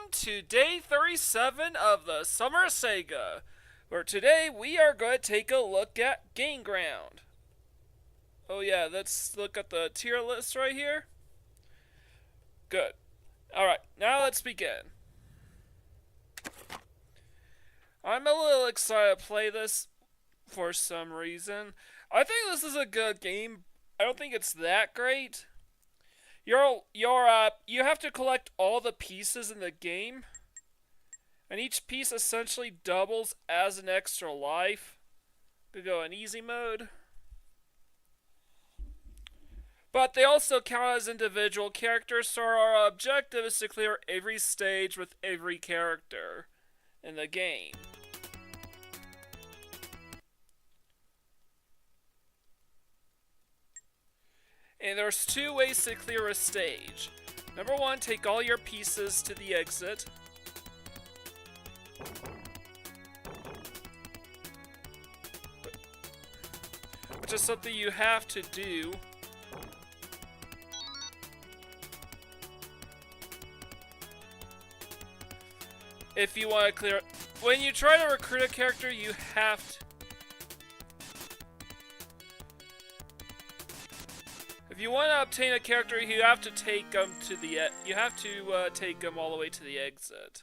to day 37 of the Summer Sega, where today we are going to take a look at Game Ground. Oh yeah, let's look at the tier list right here. Good. Alright, now let's begin. I'm a little excited to play this for some reason. I think this is a good game. I don't think it's that great. You have to collect all the pieces in the game, and each piece essentially doubles as an extra life. We go in easy mode. But they also count as individual characters, so our objective is to clear every stage with every character in the game. And there's two ways to clear a stage. Number one, take all your pieces to the exit. Which is something you have to do. If you want to clear... When you try to recruit a character, you have to... If you want to obtain a character, you have to take them to the take them all the way to the exit.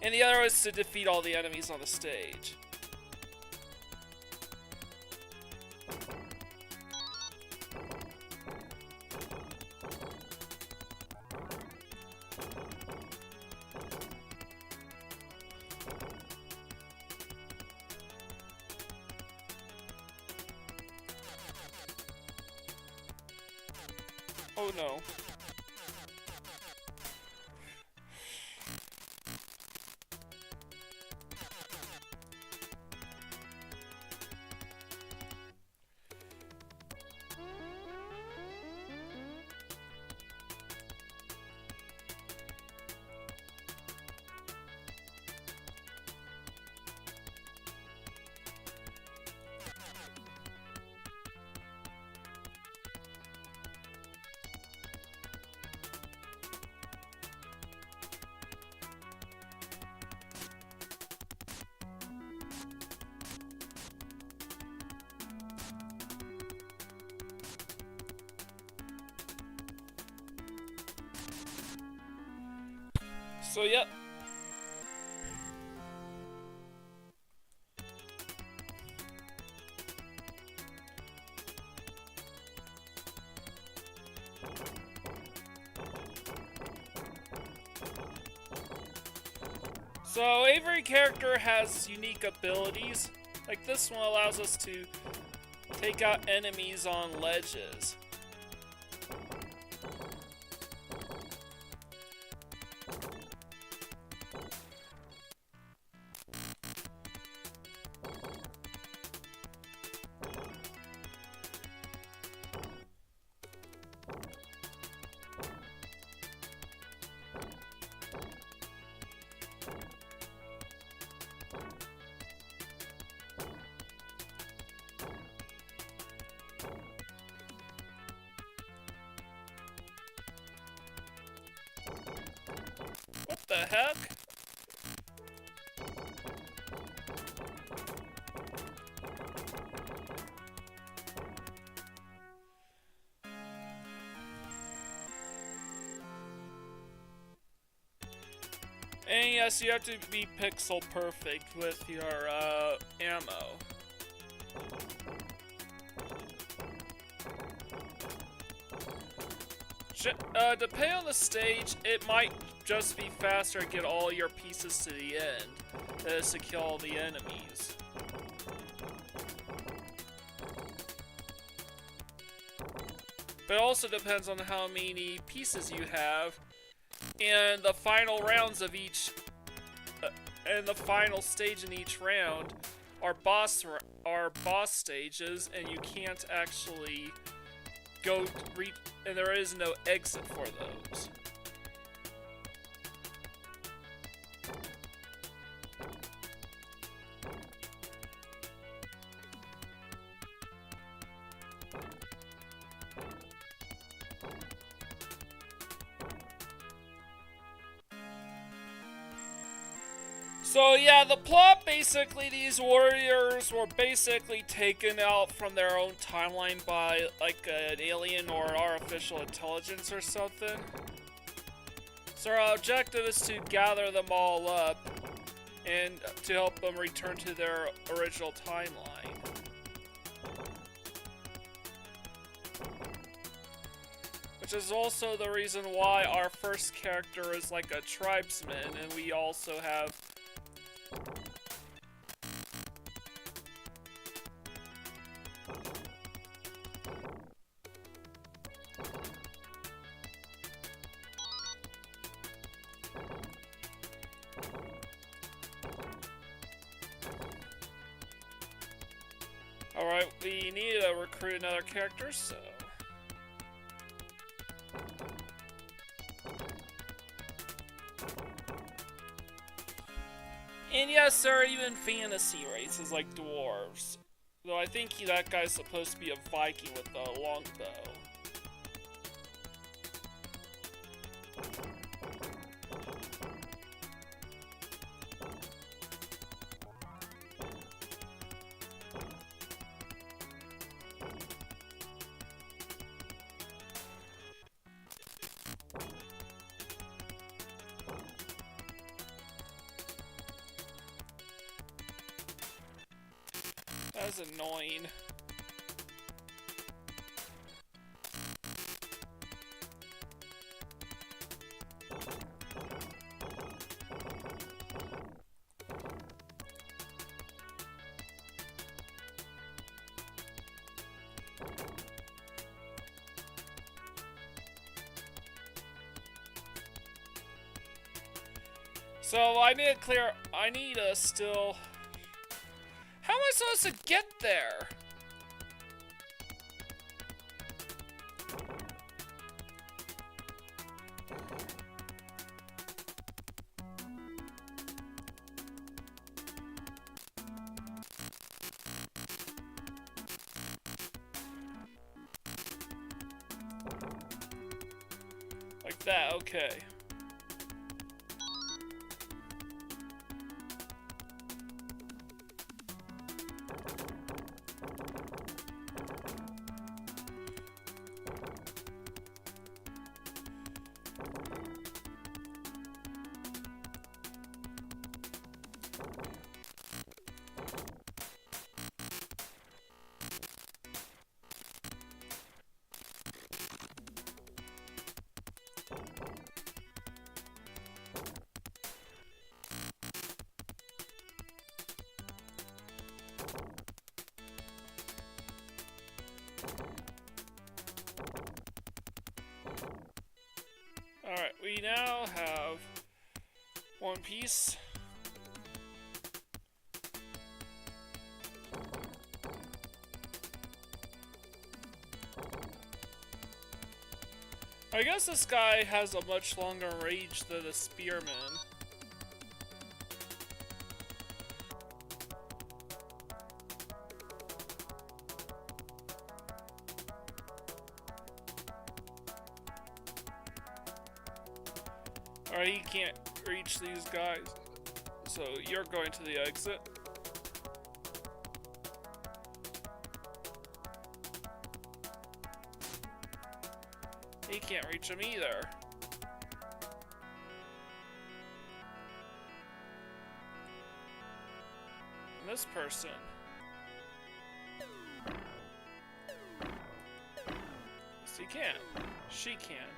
And the other is to defeat all the enemies on the stage. Oh no. So, yep. So, every character has unique abilities. Like this one allows us to take out enemies on ledges. What the heck? And yes, you have to be pixel perfect with your ammo. Depending on the stage, it might just be faster to get all your pieces to the end than it is to kill all the enemies. But it also depends on how many pieces you have, and the final rounds of each, and the final stage in each round are boss stages, and you can't actually and there is no exit for those. So yeah, the plot basically, these warriors were basically taken out from their own timeline by like an alien or artificial intelligence or something. So our objective is to gather them all up and to help them return to their original timeline. Which is also the reason why our first character is like a tribesman, and we also have alright, we need to recruit another character, so and yes, there are even fantasy races like dwarves. Though I think that guy's supposed to be a Viking with a longbow. That's annoying. So I need to clear. I need to still. How am I supposed to get there? Like that, okay. Alright, we now have one piece. I guess this guy has a much longer range than a spearman. Alright, he can't reach these guys. So you're going to the exit. He can't reach him either. And this person. Yes, he can. She can.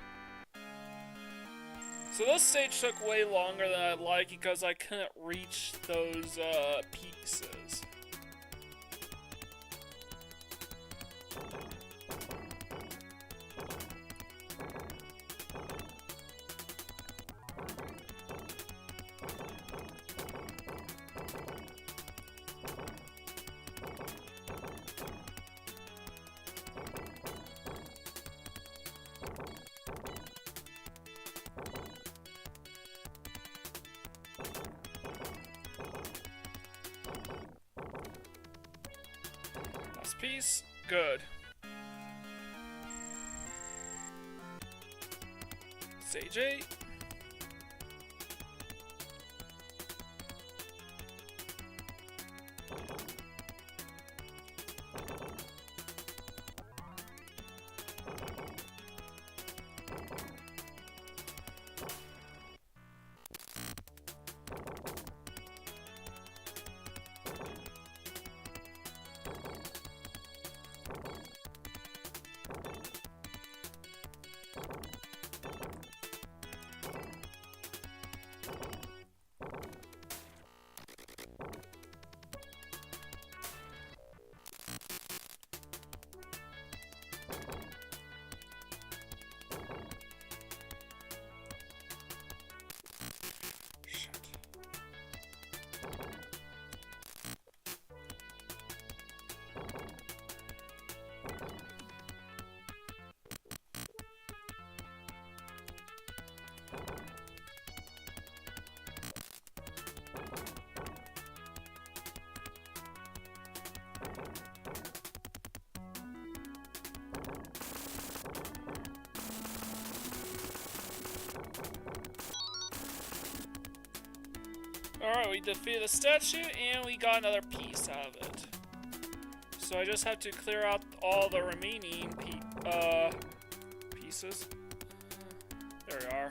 So this stage took way longer than I'd like because I couldn't reach those pieces. Piece? Good. Stage 8. Alright, we defeated the statue and we got another piece out of it. So I just have to clear out all the remaining pieces. There we are.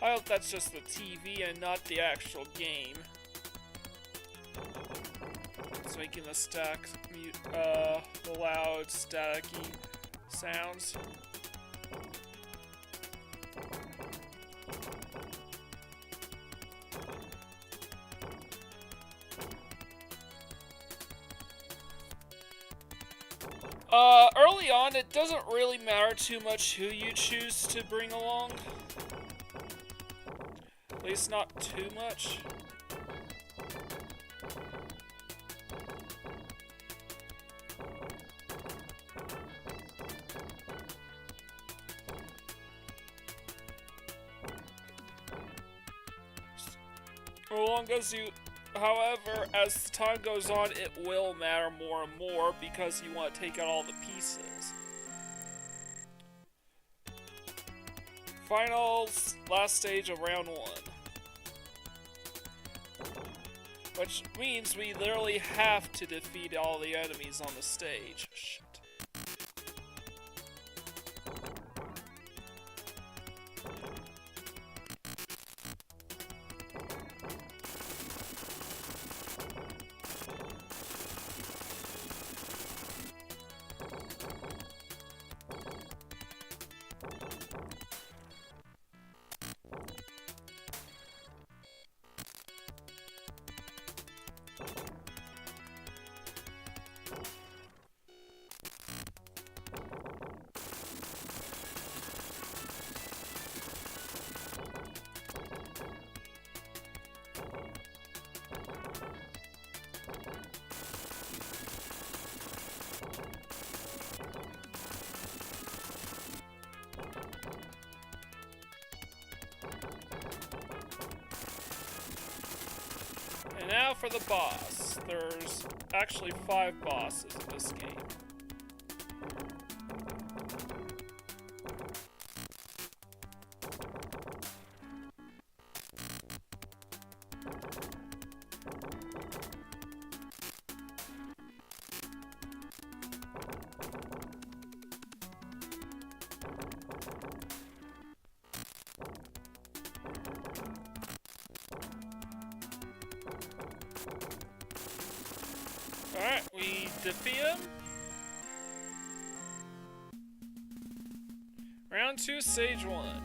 I hope that's just the TV and not the actual game. It's making the the loud, staticky sounds. Early on, it doesn't really matter too much who you choose to bring along. At least not too much. As long as you... However, as time goes on, it will matter more and more because you want to take out all the pieces. Final, last stage of round 1. Which means we literally have to defeat all the enemies on the stage. Shit. And now for the boss. There's actually 5 bosses in this game. Alright, we defeat him. Round 2, stage 1.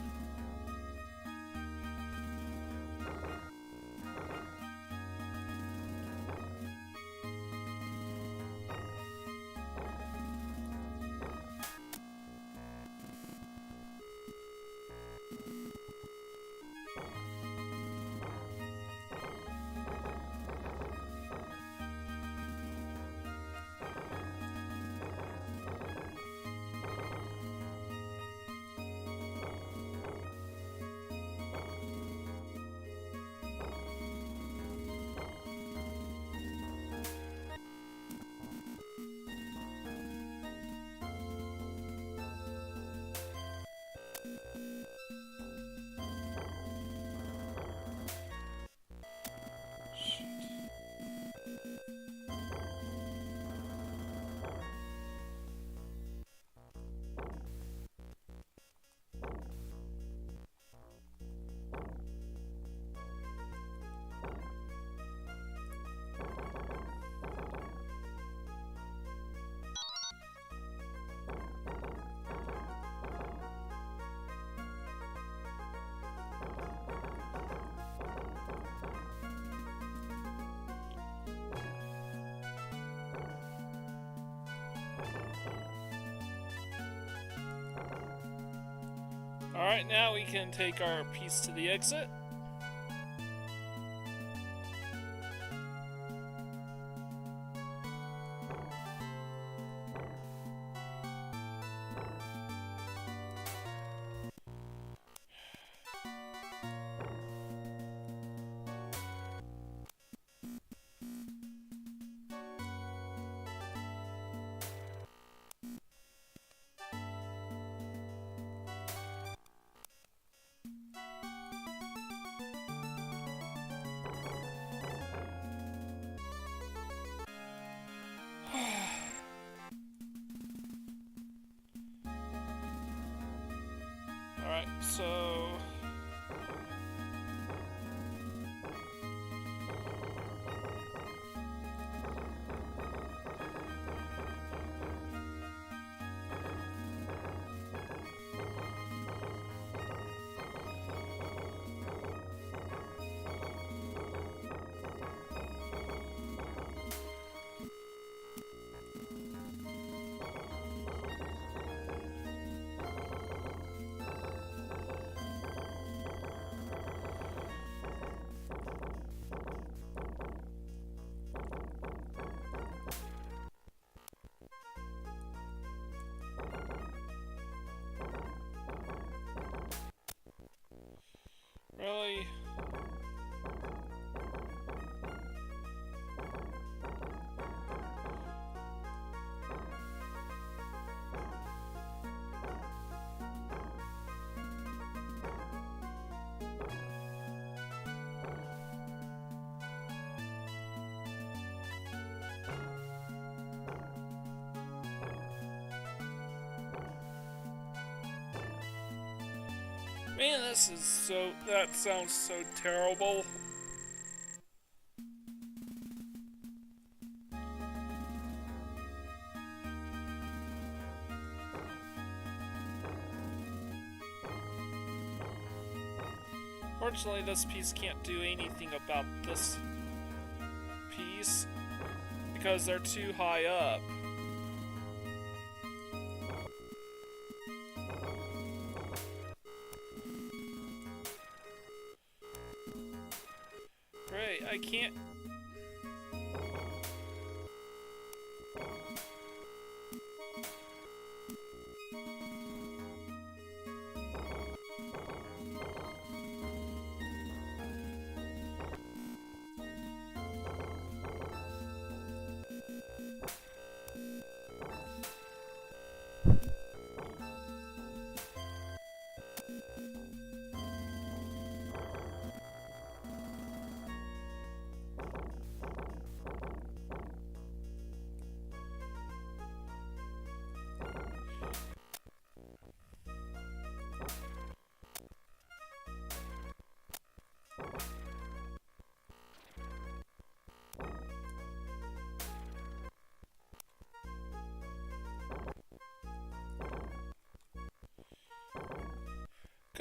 Alright, now we can take our piece to the exit. So... Really? Man, this is so... that sounds so terrible. Fortunately, this piece can't do anything about this piece because they're too high up. Great, I can't...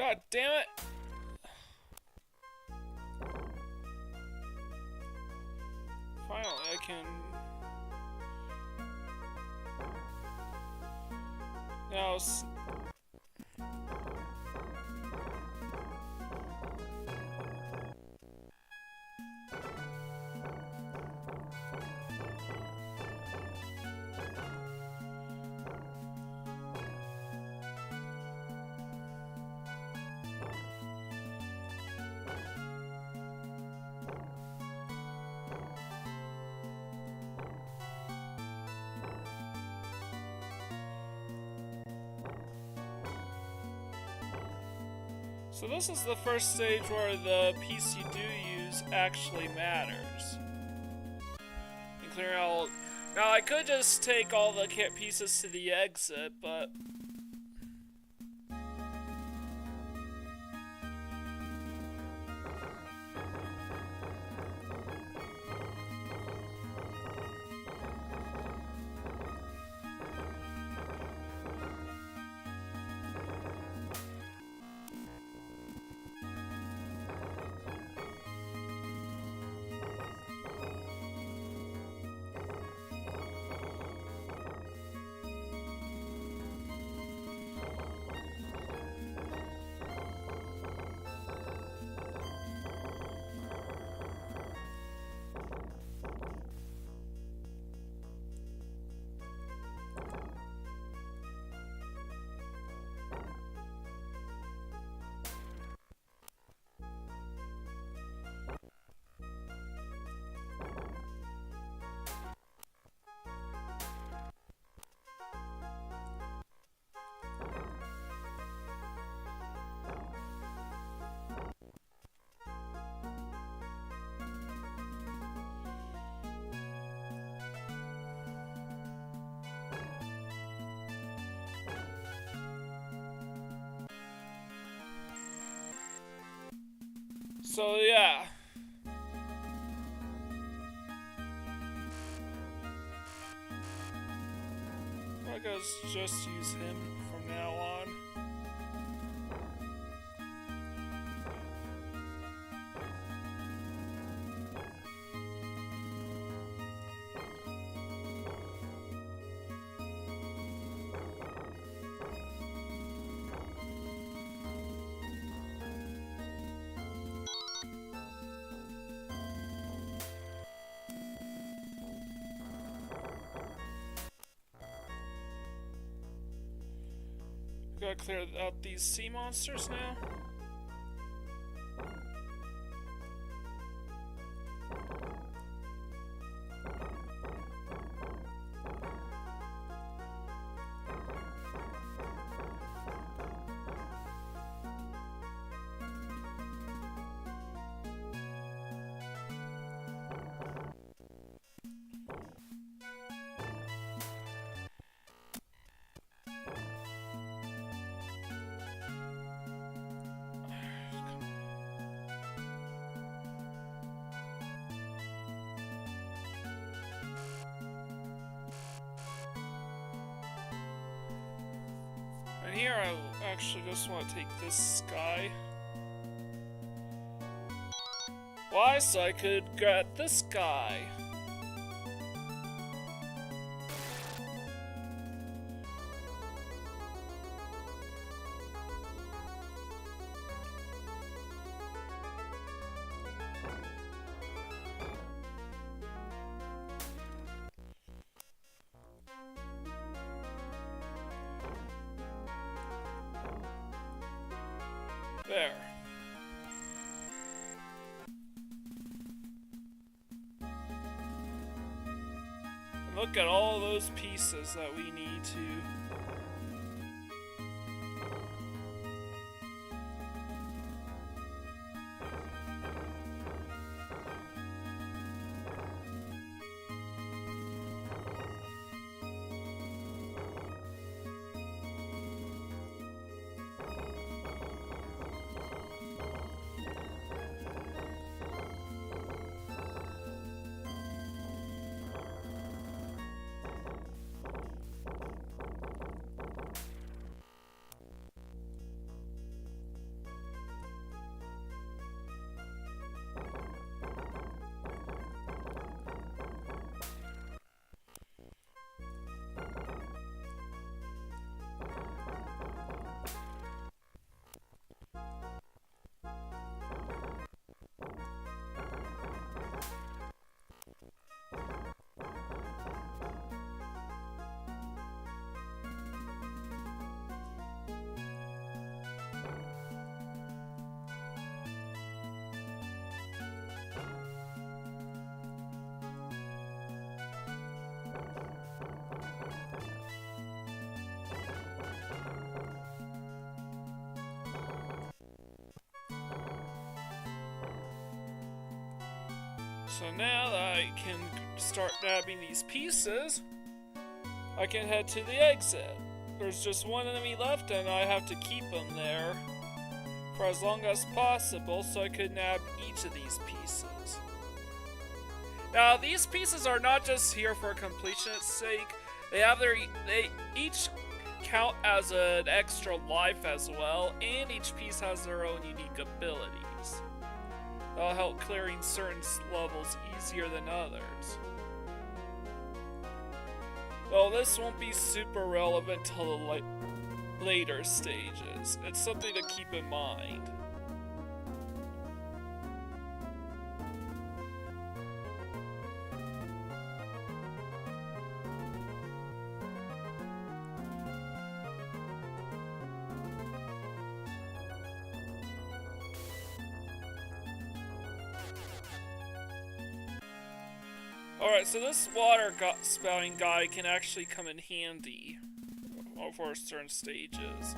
God damn it! Finally, I can... Now... So this is the first stage where the piece you do use actually matters. And clear out... Now I could just take all the pieces to the exit, but... So yeah. I guess just use him from now on. Gotta clear out these sea monsters now. And here I actually just want to take this guy. Why? So I could get this guy. There. And look at all those pieces that we need to... So now that I can start nabbing these pieces, I can head to the exit. There's just one enemy left and I have to keep him there for as long as possible so I could nab each of these pieces. Now these pieces are not just here for completion's sake, they each count as an extra life as well, and each piece has their own unique abilities. That'll help clearing certain levels easier than others. Well, this won't be super relevant till the later stages. It's something to keep in mind. Alright, so this water spouting guy can actually come in handy for certain stages.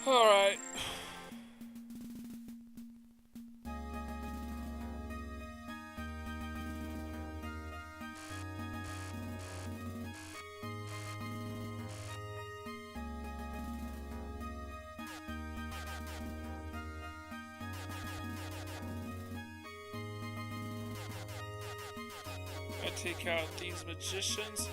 Alright. I take out these magicians.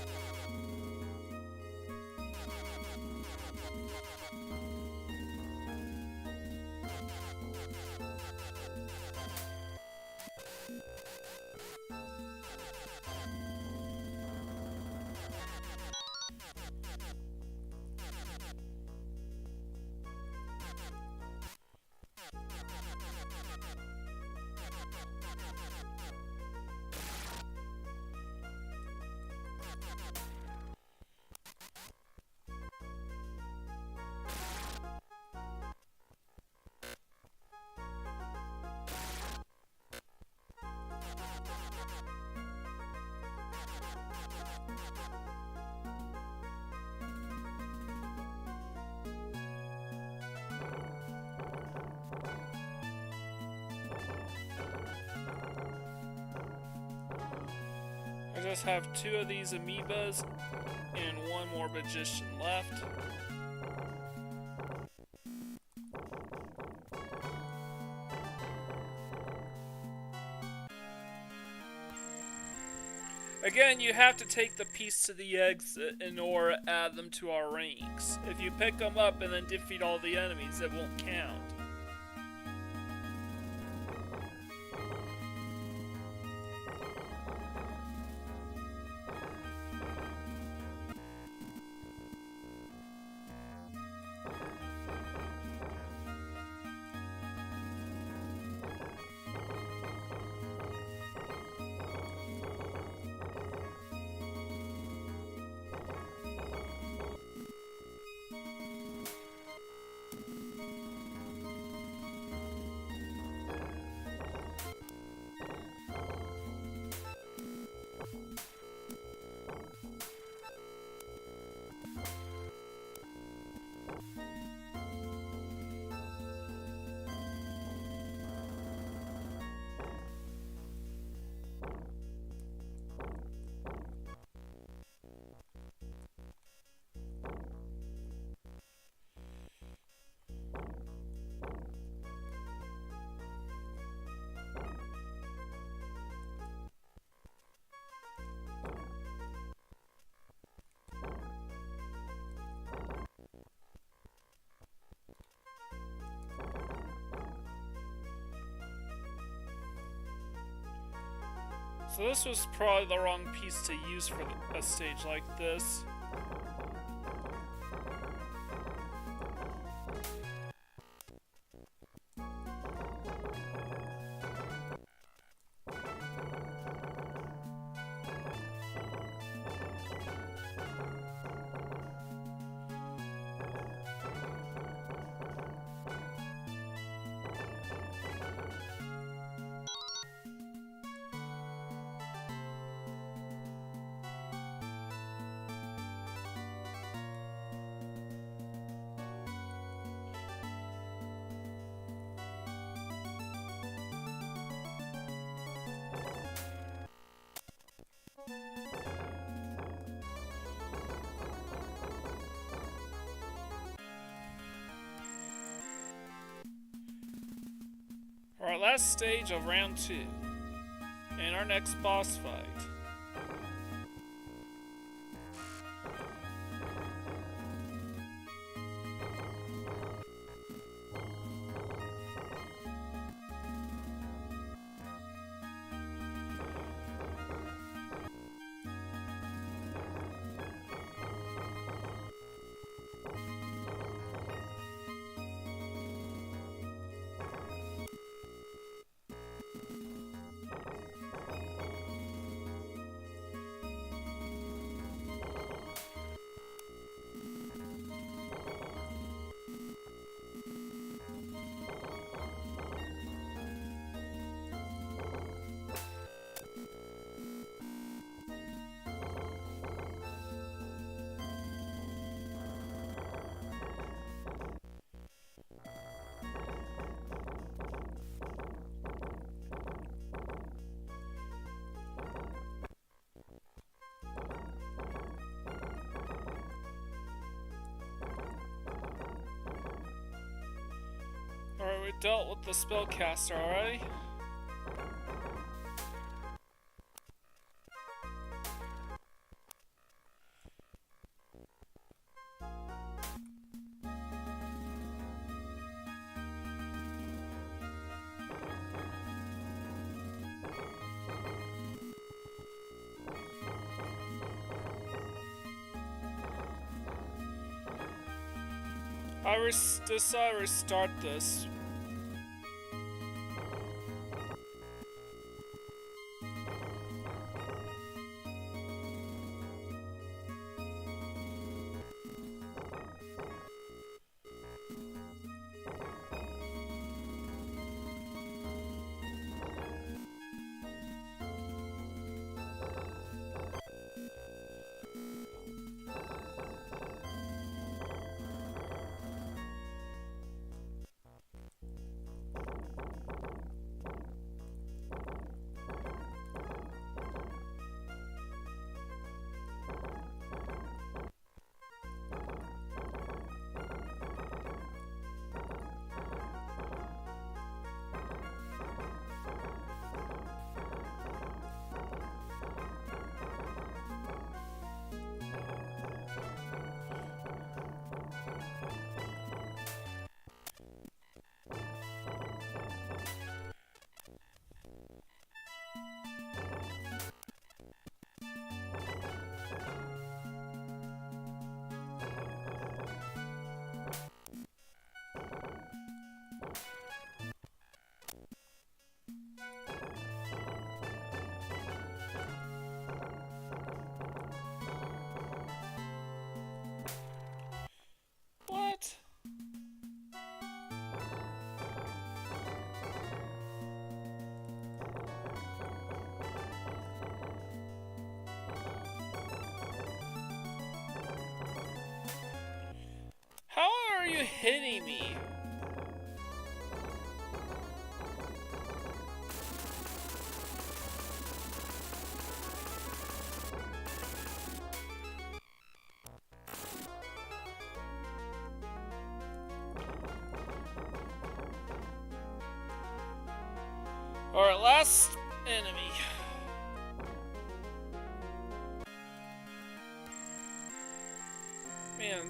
I just have 2 of these amoebas and 1 more magician left. Again, you have to take the piece to the exit in order to add them to our ranks. If you pick them up and then defeat all the enemies, it won't count. So this was probably the wrong piece to use for a stage like this. Alright, last stage of round 2. And our next boss fight. dealt with the spellcaster already. I decide to restart this. What? How are you hitting me? Alright, last enemy. Man,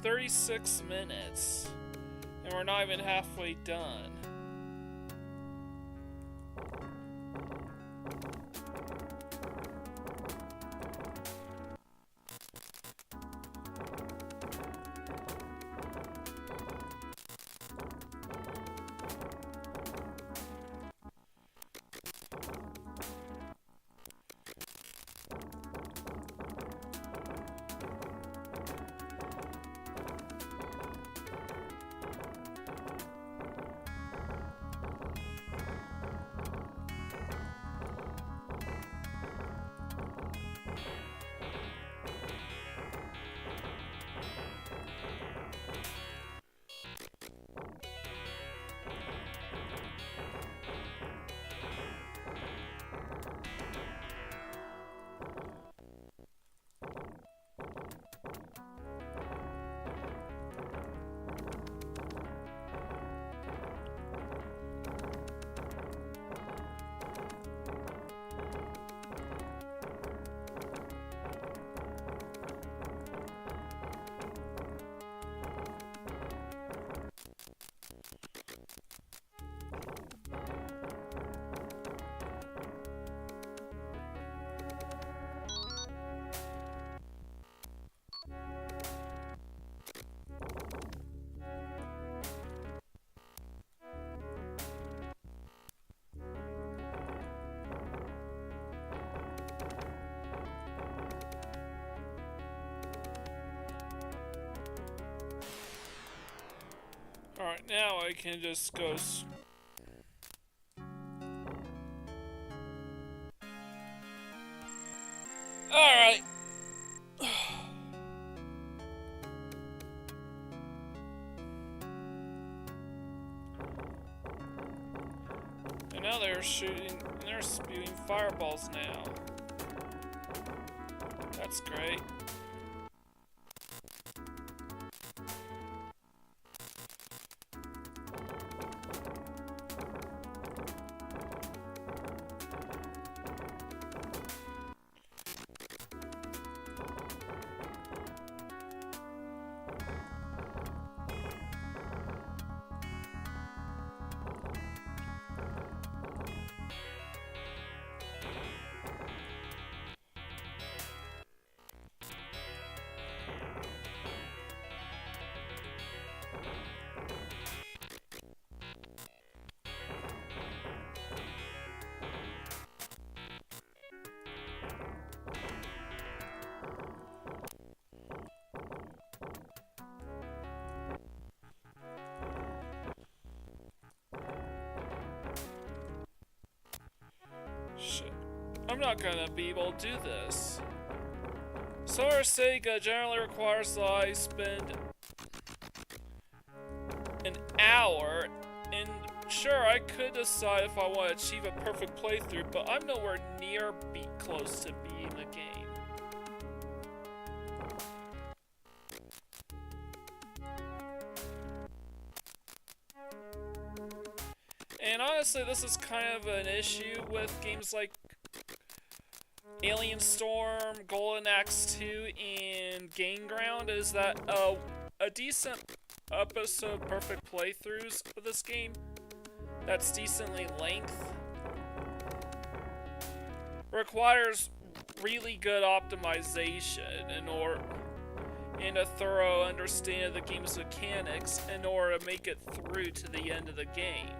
36 minutes. And we're not even halfway done. Alright, now I can just go... Alright! And now they're spewing fireballs now. That's great. I'm not gonna be able to do this. Solar Sega generally requires that I spend an hour, and sure, I could decide if I want to achieve a perfect playthrough, but I'm nowhere near close to beating the game. And honestly, this is kind of an issue with games like Alien Storm, Golden Axe 2, and Game Ground, is that a decent episode of perfect playthroughs of this game that's decently length requires really good optimization and a thorough understanding of the game's mechanics in order to make it through to the end of the game.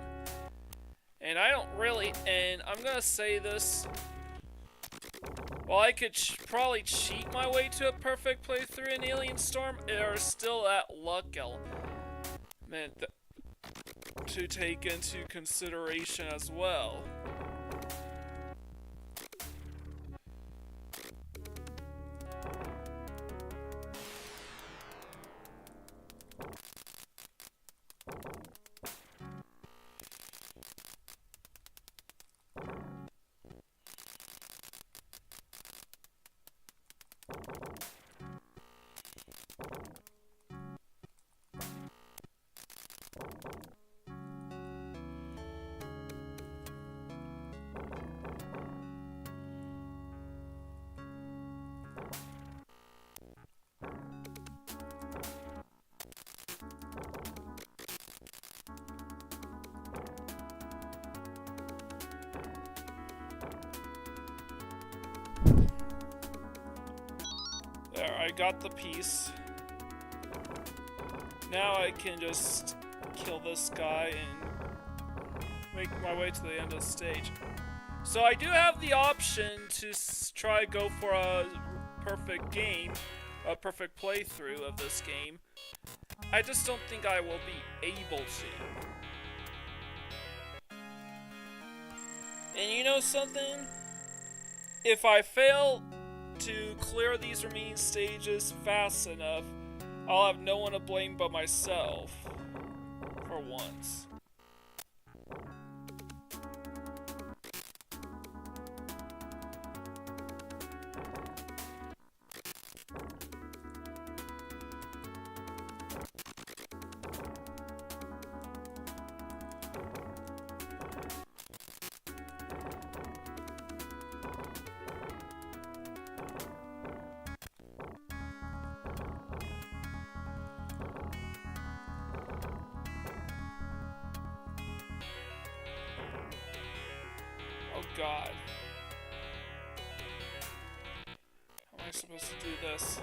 And I don't really, and I'm gonna say this, while I could probably cheat my way to a perfect playthrough in Alien Storm, there is still that luck element to take into consideration as well. There, I got the piece. Now I can just kill this guy and make my way to the end of the stage. So I do have the option to try to go for a perfect game, a perfect playthrough of this game. I just don't think I will be able to. And you know something? If I fail to clear these remaining stages fast enough, I'll have no one to blame but myself. For once. Oh God. How am I supposed to do this?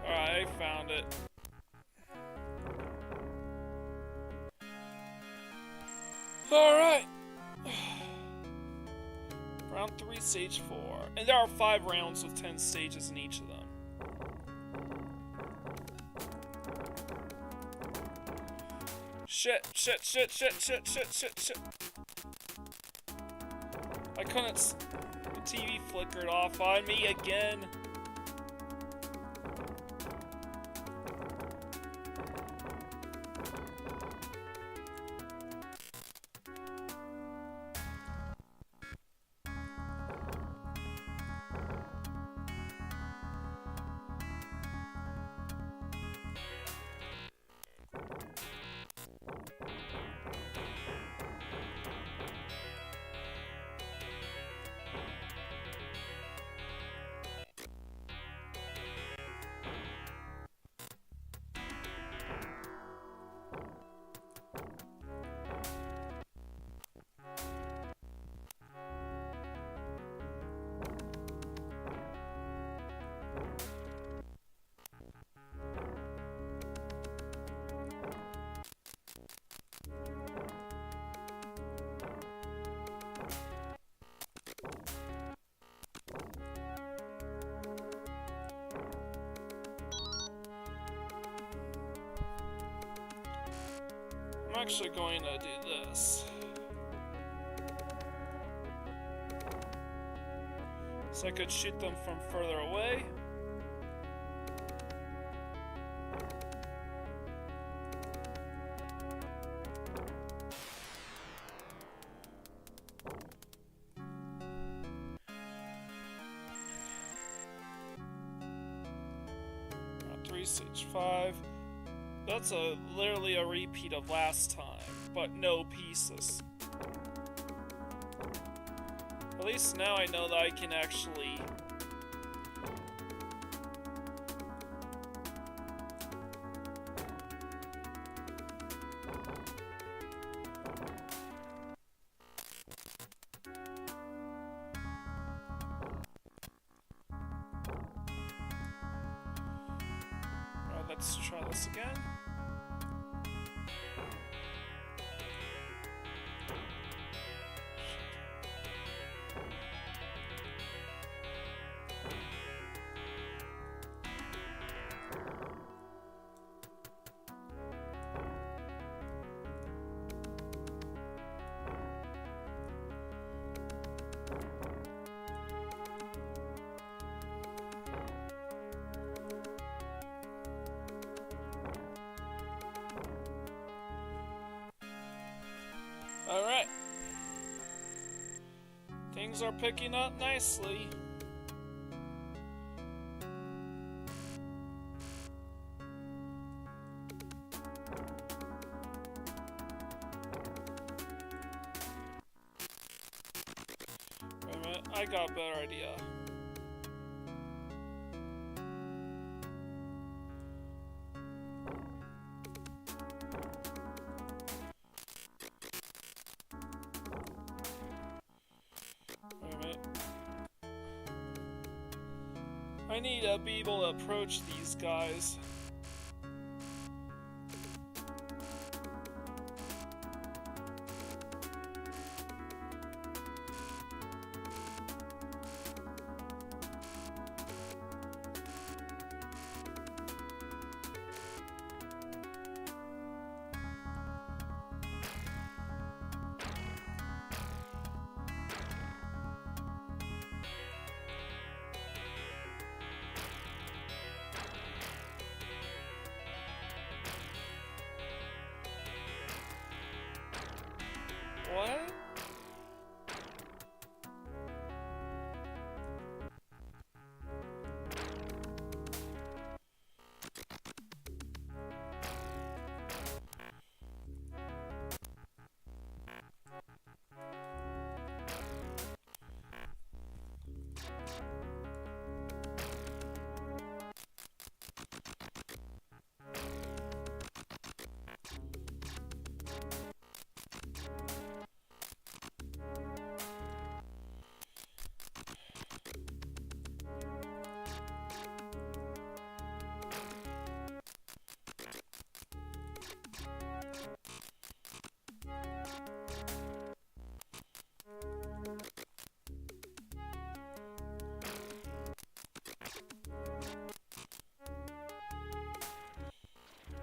Alright, I found it. Alright. Round 3, stage 4. And there are 5 rounds with 10 stages in each of them. Shit. I couldn't. The TV flickered off on me again. actually going to do this. So I could shoot them from further away. Stage 5. That's literally a repeat of last time, but no pieces. At least now I know that I can actually let's try this again. Alright. Things are picking up nicely. Wait a minute, I got a better idea. I need to be able to approach these guys. What?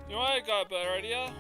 You know what? I got a better idea.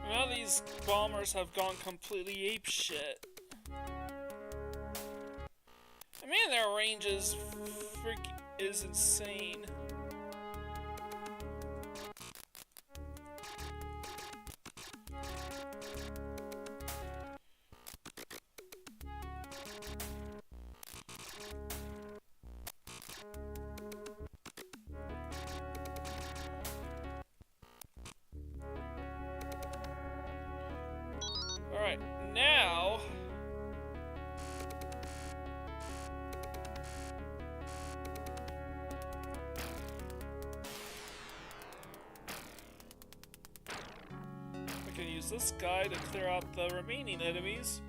Now these bombers have gone completely apeshit. I mean, their range is insane. Alright, now... I can use this guy to clear out the remaining enemies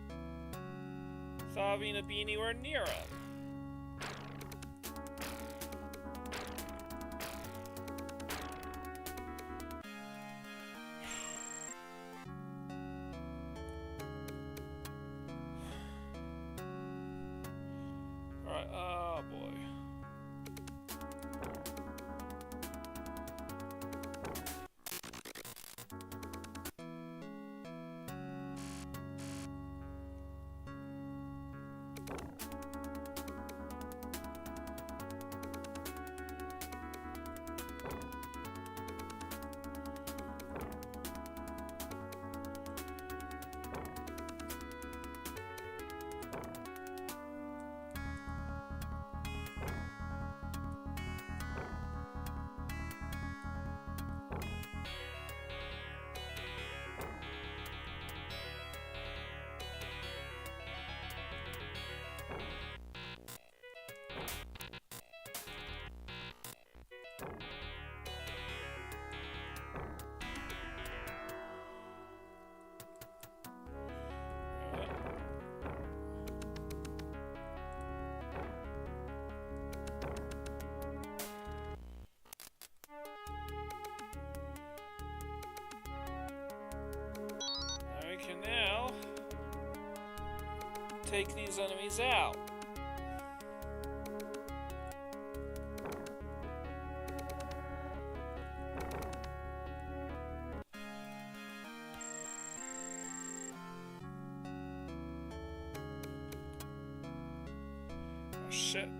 without having to be anywhere near him. Alright, oh boy. We can now take these enemies out. Oh shit.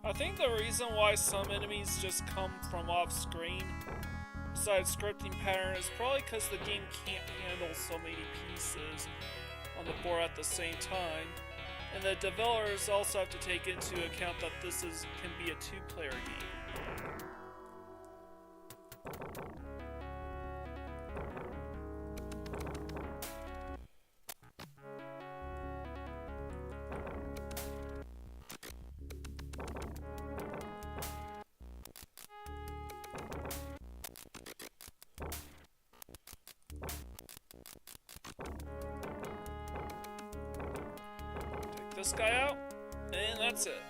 I think the reason why some enemies just come from off screen, besides scripting pattern, is probably because the game can't handle so many pieces on the board at the same time. And the developers also have to take into account that this can be a two-player game. This guy out, and that's it.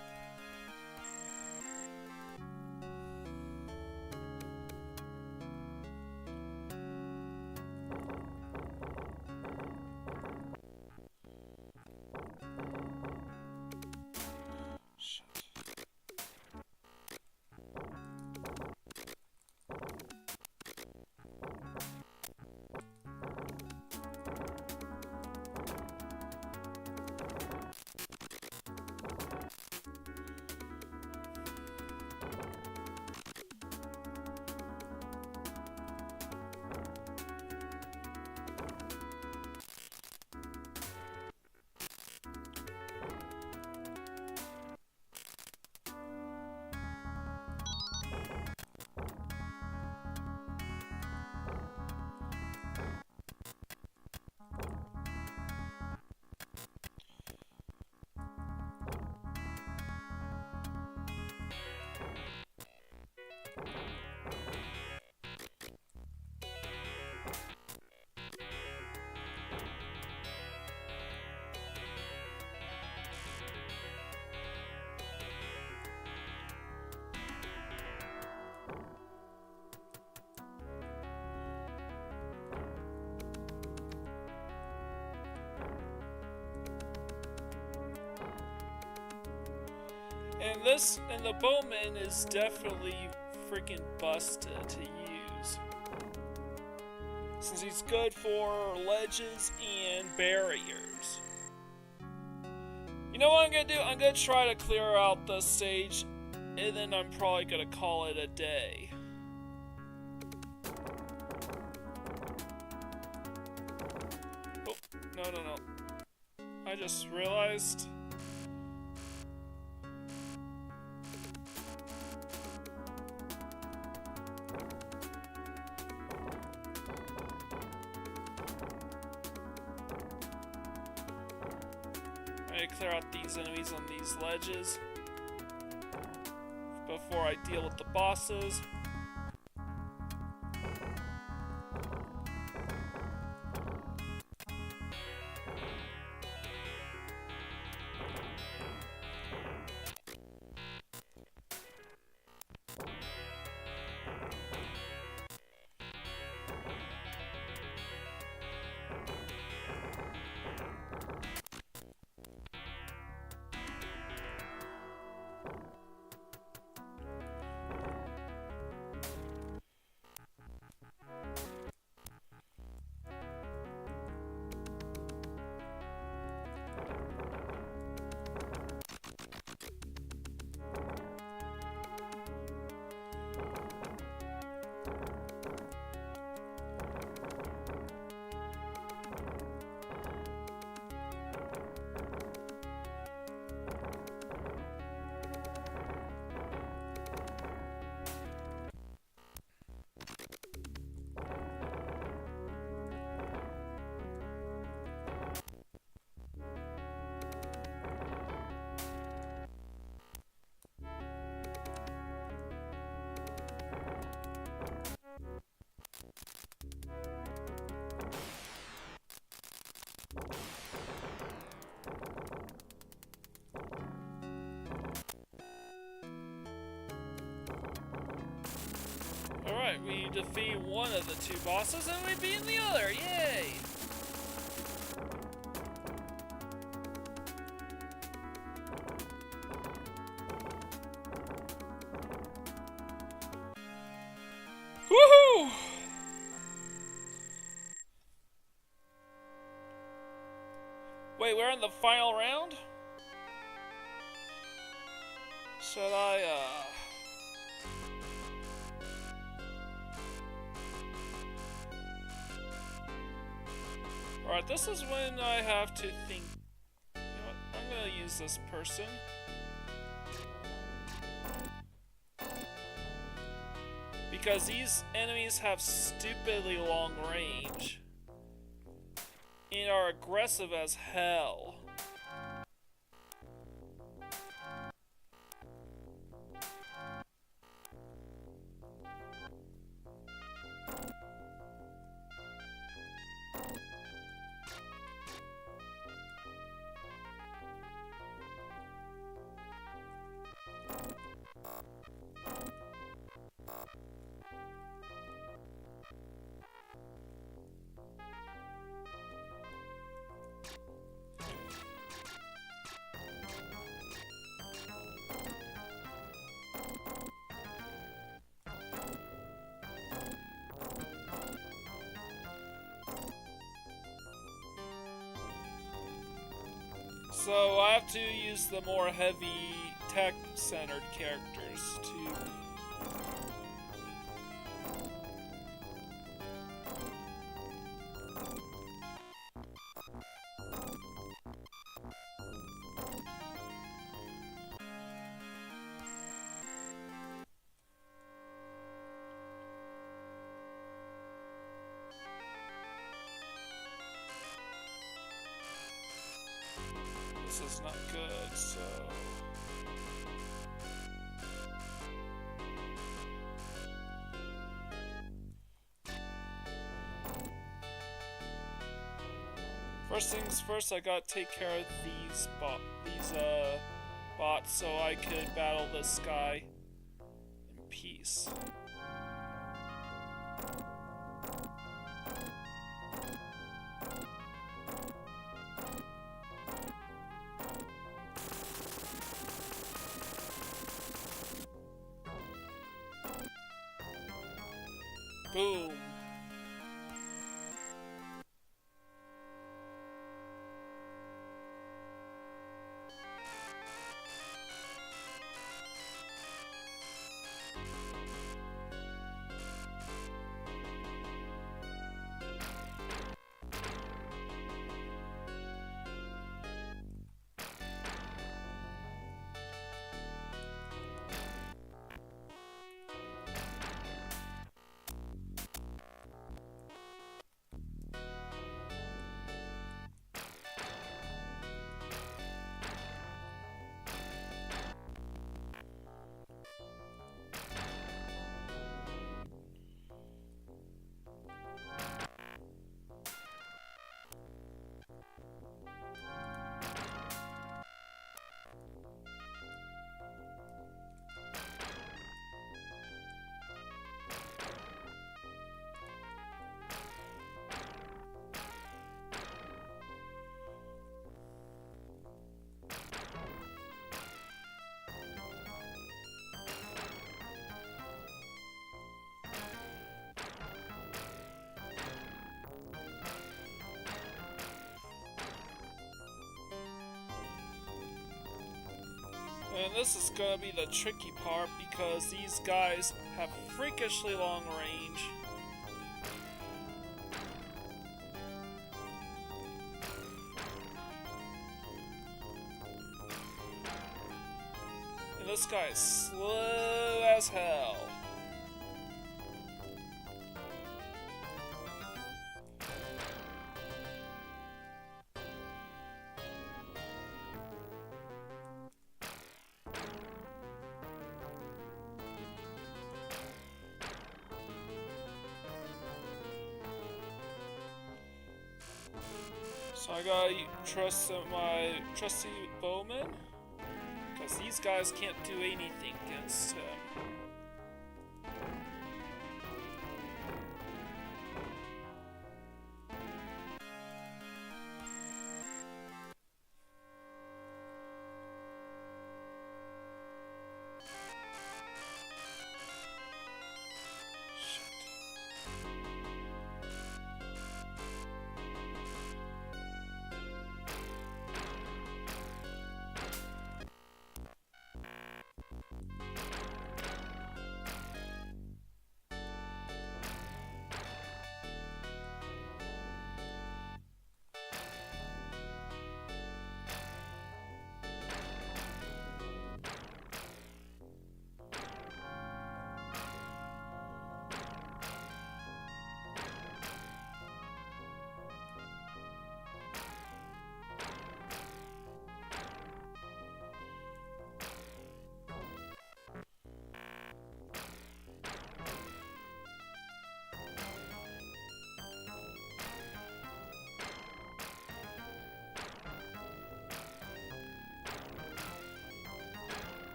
And the bowman is definitely freaking busted to use, since he's good for ledges and barriers. You know what I'm gonna do? I'm gonna try to clear out the stage, and then I'm probably gonna call it a day. Oh, no. I just realized... clear out these enemies on these ledges before I deal with the bosses. Alright, we defeat one of the two bosses and we beat the other, yay! Woohoo! Wait, we're in the final round? Should I, Alright, this is when I have to think... You know what? I'm gonna use this person. Because these enemies have stupidly long range. And are aggressive as hell. So I have to use the more heavy tech-centered characters to... This is not good, so... First things first, I gotta take care of these bots so I could battle this guy in peace. Boom. And this is gonna be the tricky part because these guys have freakishly long range. And this guy is slow as hell. So I gotta trust my trusty bowman, because these guys can't do anything against him.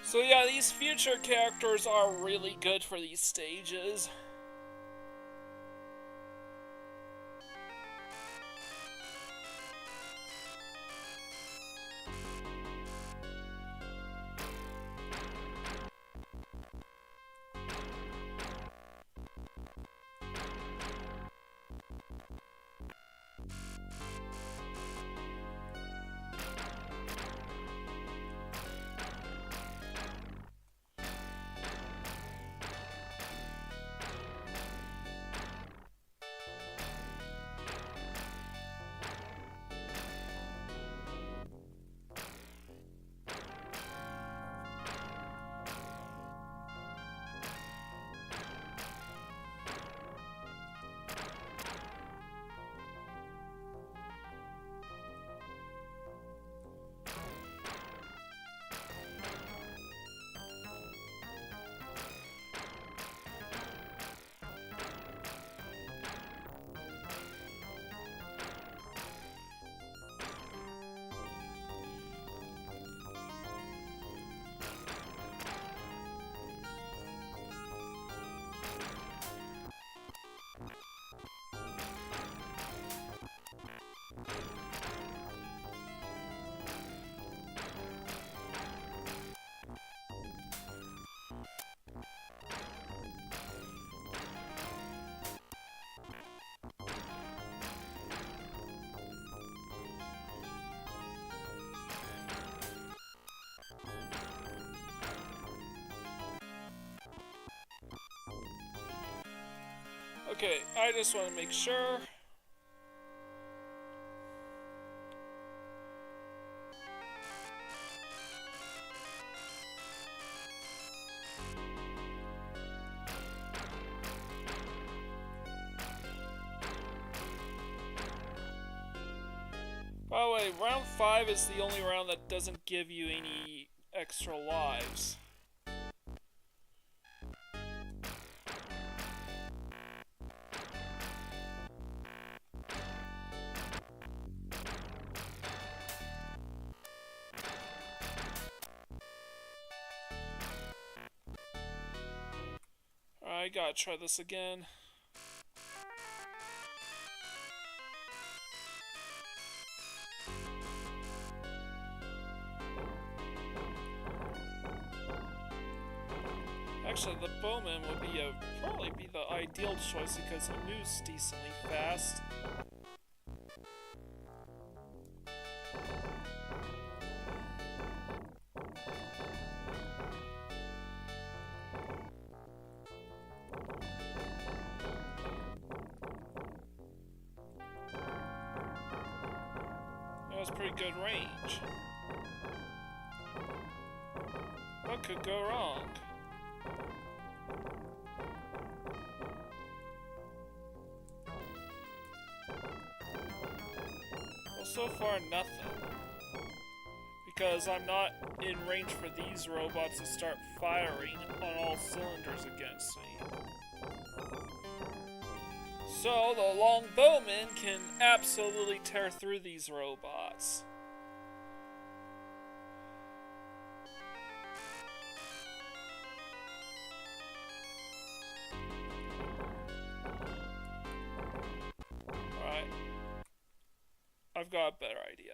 So yeah, these future characters are really good for these stages. Okay, I just want to make sure. By the way, round 5 is the only round that doesn't give you any extra lives. I gotta try this again. Actually, the bowman would be probably be the ideal choice because he moves decently fast. That was pretty good range. What could go wrong? Well, so far nothing. Because I'm not in range for these robots to start firing on all cylinders against me. So the long bowman can absolutely tear through these robots. Alright. I've got a better idea.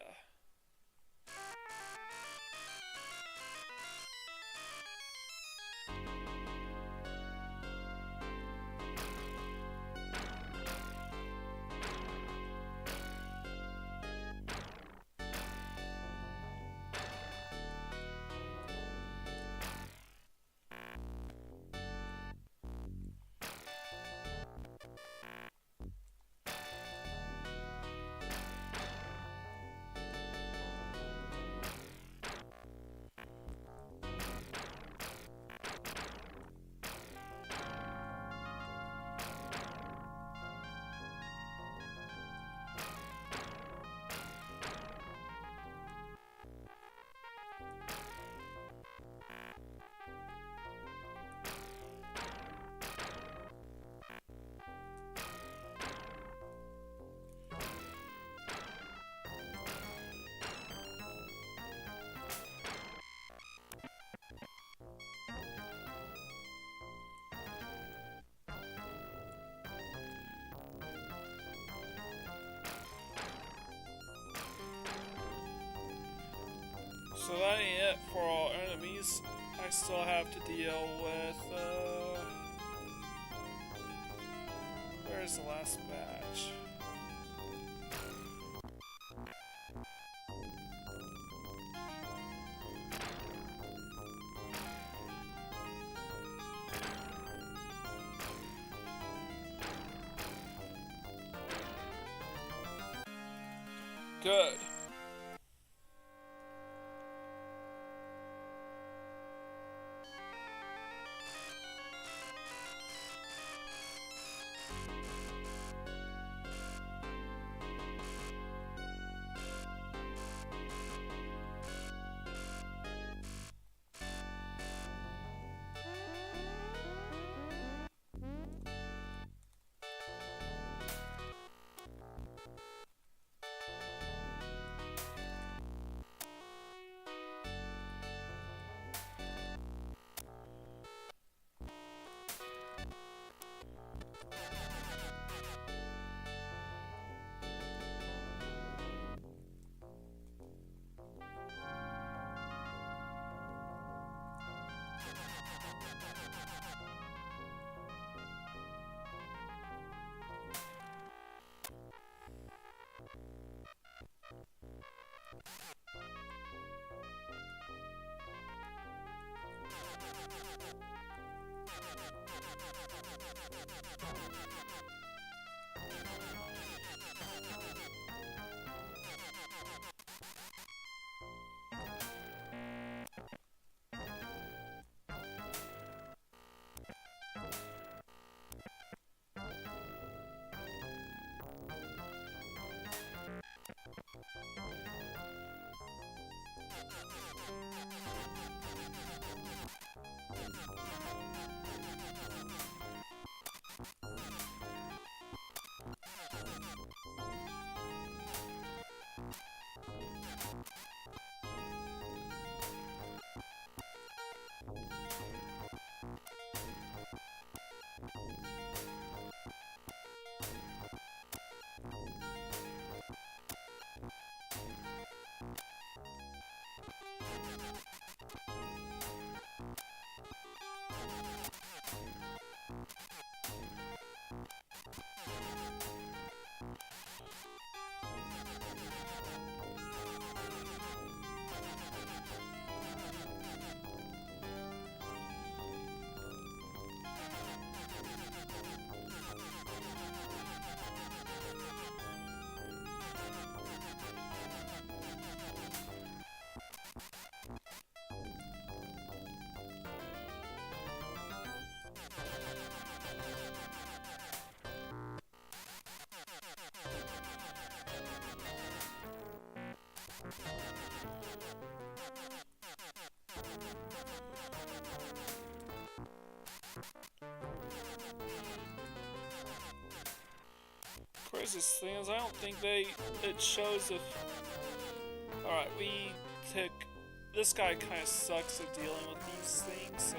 So that ain't it for all enemies. I still have to deal with, where's the last batch? Good. Craziest thing is I don't think it shows if... Alright, we took... This guy kind of sucks at dealing with these things, so...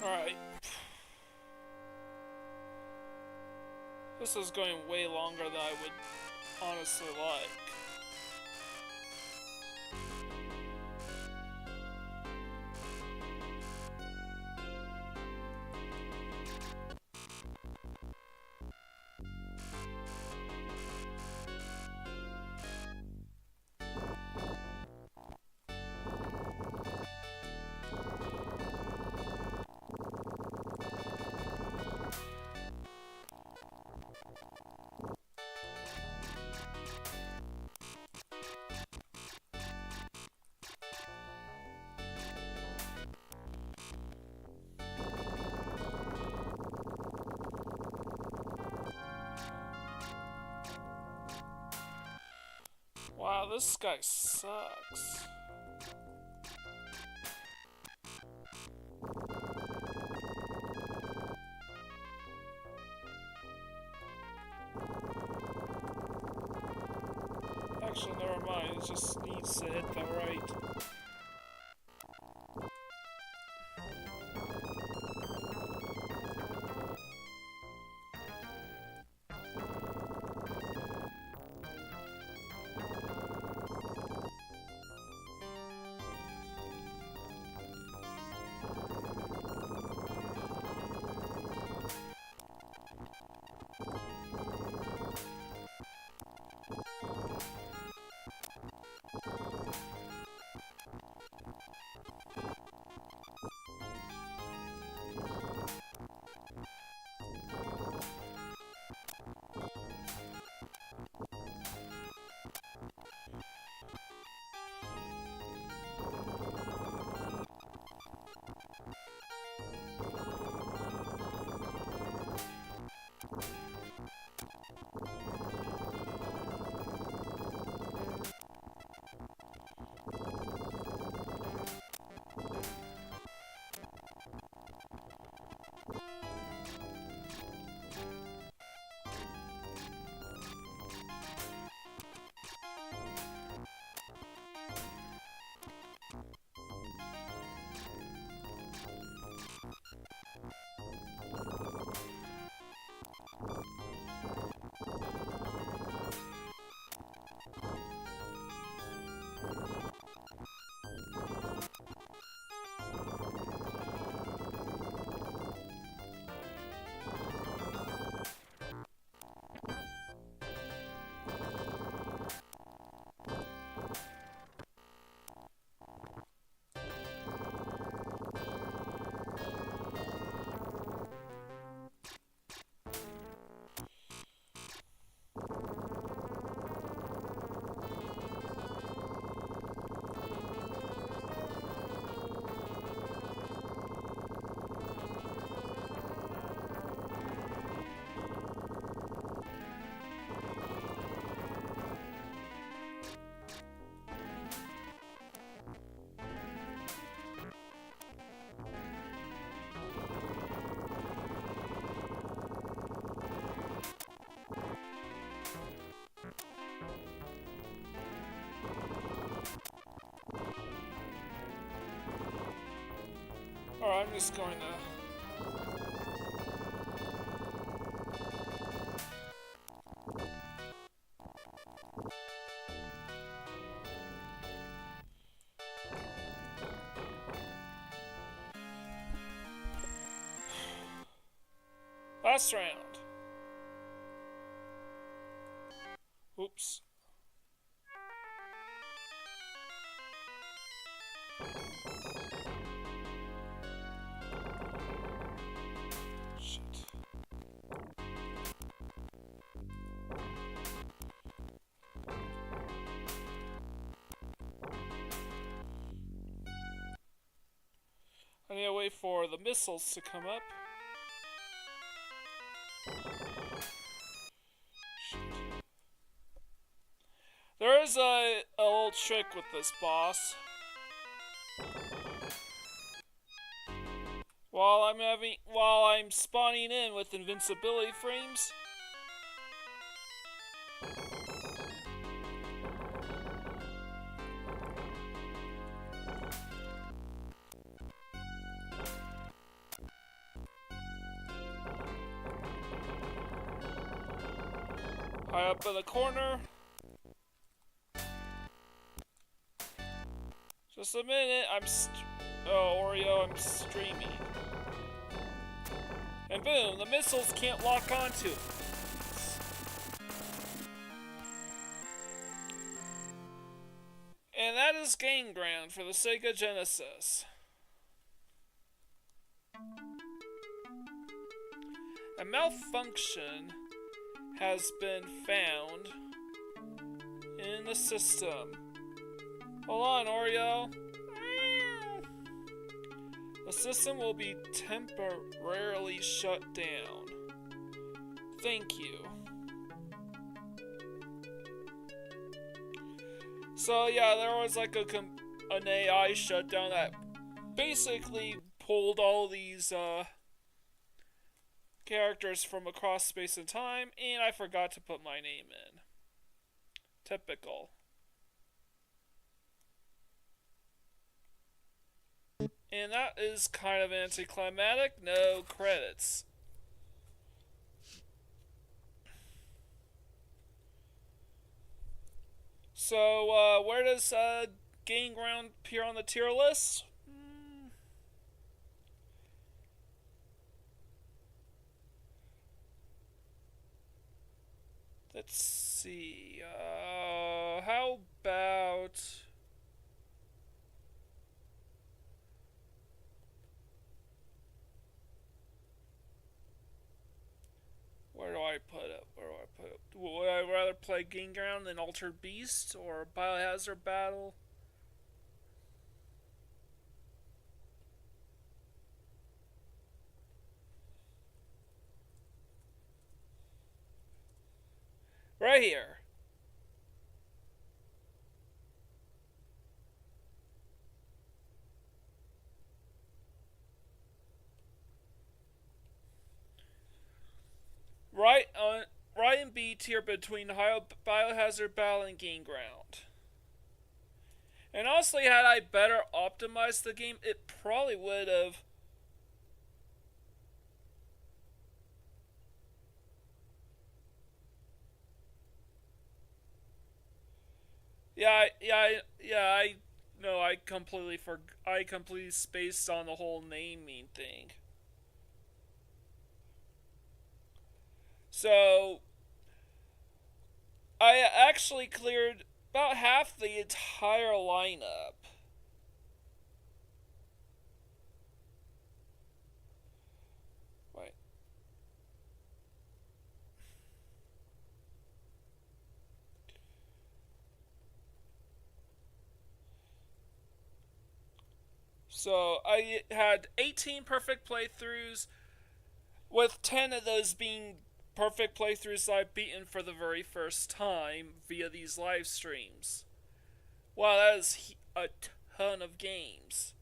Alright. This is going way longer than I would honestly like. Wow, this guy sucks. Actually, never mind, it just needs to hit the right. Alright, I'm just going to... Last round. Oops. Shit. I need to wait for the missiles to come up. There is a little trick with this boss. While I'm spawning in with invincibility frames, high up in the corner. Just a minute, Oreo, I'm streaming. And boom, the missiles can't lock onto it. And that is Game Ground for the Sega Genesis. A malfunction has been found in the system. Hold on, Oreo. The system will be temporarily shut down. Thank you. So yeah, there was like an AI shutdown that basically pulled all these characters from across space and time, and I forgot to put my name in. Typical. And that is kind of anticlimactic. No credits. So, where does Game Ground appear on the tier list? Let's see. How about... Where do I put it? Would I rather play Game Ground than Altered Beast or Biohazard Battle? Right here. Right in B tier between Biohazard Battle and Game Ground. And honestly, had I better optimized the game, it probably would have. I know. I completely spaced on the whole naming thing. So, I actually cleared about half the entire lineup. Right. So, I had 18 perfect playthroughs, with 10 of those being perfect playthroughs I've beaten for the very first time via these live streams. Wow, that is a ton of games.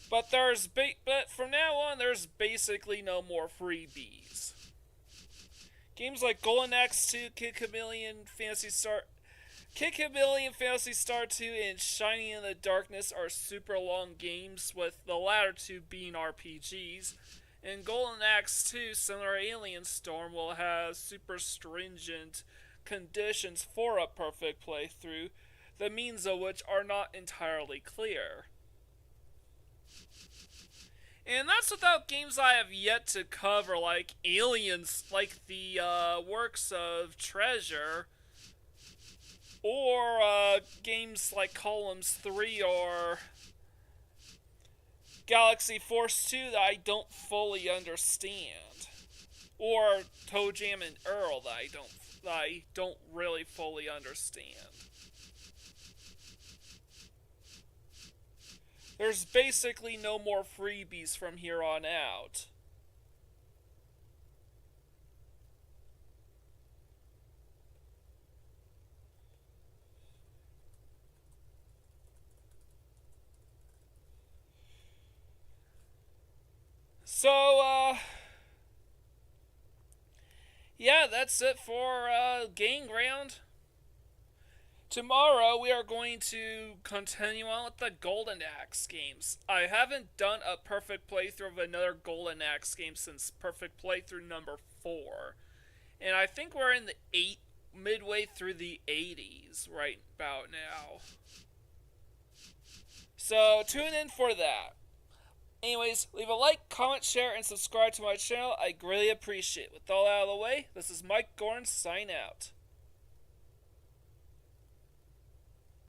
But from now on, there's basically no more freebies. Games like Golden Axe 2, Kid Chameleon, Phantasy Star Kick-Abilly and Phantasy Star 2 and Shining in the Darkness are super long games, with the latter two being RPGs. And Golden Axe 2, similar to Alien Storm, will have super stringent conditions for a perfect playthrough, the means of which are not entirely clear. And that's without games I have yet to cover, like Aliens, like the works of Treasure, or games like Columns 3 or Galaxy Force 2 that I don't fully understand, or Toe Jam and Earl that I don't really fully understand. There's basically no more freebies from here on out. So, yeah, that's it for Game Ground. Tomorrow we are going to continue on with the Golden Axe games. I haven't done a perfect playthrough of another Golden Axe game since perfect playthrough number 4. And I think we're in the midway through the 80s right about now. So tune in for that. Anyways, leave a like, comment, share, and subscribe to my channel. I greatly appreciate it. With all out of the way, this is Mike Gorn, sign out.